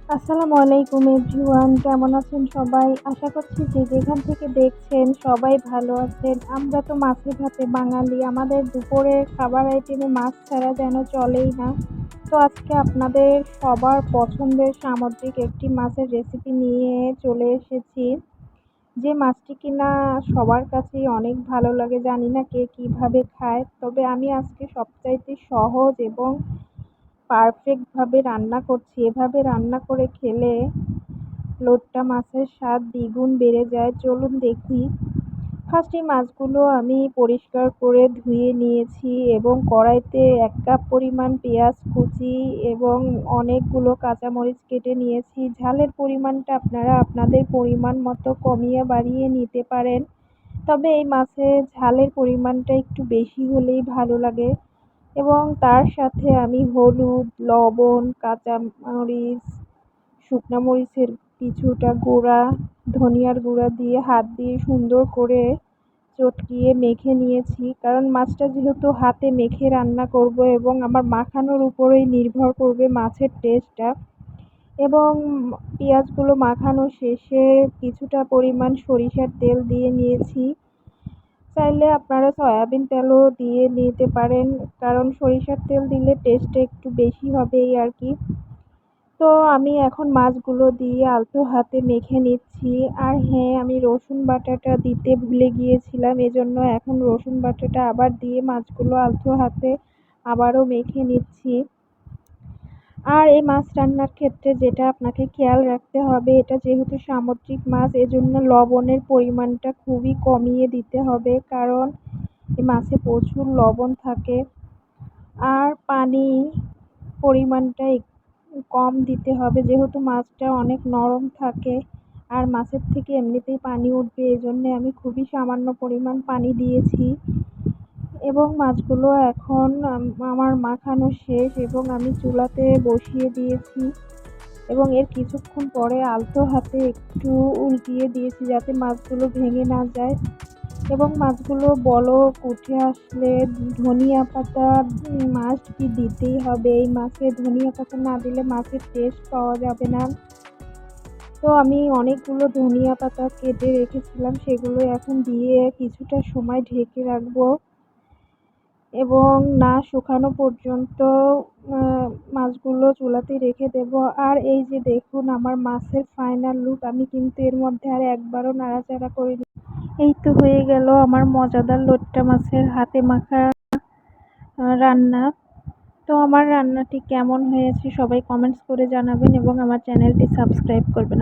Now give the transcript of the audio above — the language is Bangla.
আসসালামু আলাইকুম এভরিওয়ান, কেমন আছেন সবাই? আশা করছি যে যেখান থেকে দেখছেন সবাই ভালো আছেন। আমরা তো মাছে ভাতে বাঙালি, আমাদের দুপুরের খাবার আইটেমে মাছ ছাড়া যেন চলেই না। তো আজকে আপনাদের সবার পছন্দের সামুদ্রিক একটি মাছের রেসিপি নিয়ে চলে এসেছি। যে মাছটি কিনা সবার কাছেই অনেক ভালো লাগে, জানি না কে কীভাবে খায়। তবে আমি আজকে সবচাইতে সহজ এবং পারফেক্টভাবে রান্না করছি। এভাবে রান্না করে খেলে লোট্টা মাছের স্বাদ দ্বিগুণ বেড়ে যায়। চলুন দেখি। ফার্স্টে মাছগুলো আমি পরিষ্কার করে ধুয়ে নিয়েছি এবং কড়াইতে ১ কাপ পরিমাণ পেঁয়াজ কুচি এবং অনেকগুলো কাঁচামরিচ কেটে নিয়েছি। ঝালের পরিমাণটা আপনারা আপনাদের পরিমাণ মতো কমিয়ে বাড়িয়ে নিতে পারেন। তবে এই মাছে ঝালের পরিমাণটা একটু বেশি হলেই ভালো লাগে। এবং তার সাথে আমি হলুদ, লবণ, কাঁচামরিচ, শুকনা মরিচের কিছুটা গুঁড়া, ধনিয়ার গুঁড়া দিয়ে হাত দিয়ে সুন্দর করে চটকিয়ে মেখে নিয়েছি। কারণ মাছটা যেহেতু হাতে মেখে রান্না করব এবং আমার মাখানোর উপরেই নির্ভর করবে মাছের টেস্টটা। এবং পেঁয়াজগুলো মাখানো শেষে কিছুটা পরিমাণ সরিষার তেল দিয়ে নিয়েছি। চাইলে আপনারা সয়াবিন তেলও দিয়ে নিতে পারেন, কারণ সরিষার তেল দিলে টেস্টটা একটু বেশি হবে এই আর কি। তো আমি এখন মাছগুলো দিয়ে আলতো হাতে মেখে নিচ্ছি। আর হ্যাঁ, আমি রসুন বাটাটা দিতে ভুলে গিয়েছিলাম, এজন্য এখন রসুন বাটাটা আবার দিয়ে মাছগুলো আলতো হাতে আবারও মেখে নিচ্ছি। আর এই মাছ রান্নার ক্ষেত্রে যেটা আপনাকে খেয়াল রাখতে হবে, এটা যেহেতু সামুদ্রিক মাছ এজন্য লবণের পরিমাণটা খুবই কমিয়ে দিতে হবে, কারণ এই মাছে প্রচুর লবণ থাকে। আর পানি পরিমাণটা কম দিতে হবে, যেহেতু মাছটা অনেক নরম থাকে আর মাছের থেকে এমনিতেই পানি উঠবে, এজন্যে আমি খুবই সামান্য পরিমাণ পানি দিয়েছি। এবং মাছগুলো এখন আমার মাখানো শেষ এবং আমি চুলাতে বসিয়ে দিয়েছি এবং এর কিছুক্ষণ পরে আলতো হাতে একটু উল্টিয়ে দিয়েছি যাতে মাছগুলো ভেঙে না যায়। এবং মাছগুলো বলক উঠে আসলে ধনিয়া পাতা মাস্ট বি দিতেই হবে। এই মাছে ধনিয়া পাতা না দিলে মাছের টেস্ট পাওয়া যাবে না। তো আমি অনেকগুলো ধনিয়া পাতা কেটে রেখেছিলাম, সেগুলো এখন দিয়ে কিছুটা সময় ঢেকে রাখবো এবং না শুকানো পর্যন্ত মাছগুলো চুলাতেই রেখে দেব। আর এই যে দেখুন আমার মাছের ফাইনাল লুক, আমি কিন্তু এর মধ্যে আর একবারও নাড়াচাড়া করিনি। এই তো হয়ে গেল আমার মজাদার লোট্টা মাছের হাতে মাখা রান্না। তো আমার রান্নাটি কেমন হয়েছে সবাই কমেন্টস করে জানাবেন এবং আমার চ্যানেলটি সাবস্ক্রাইব করবেন।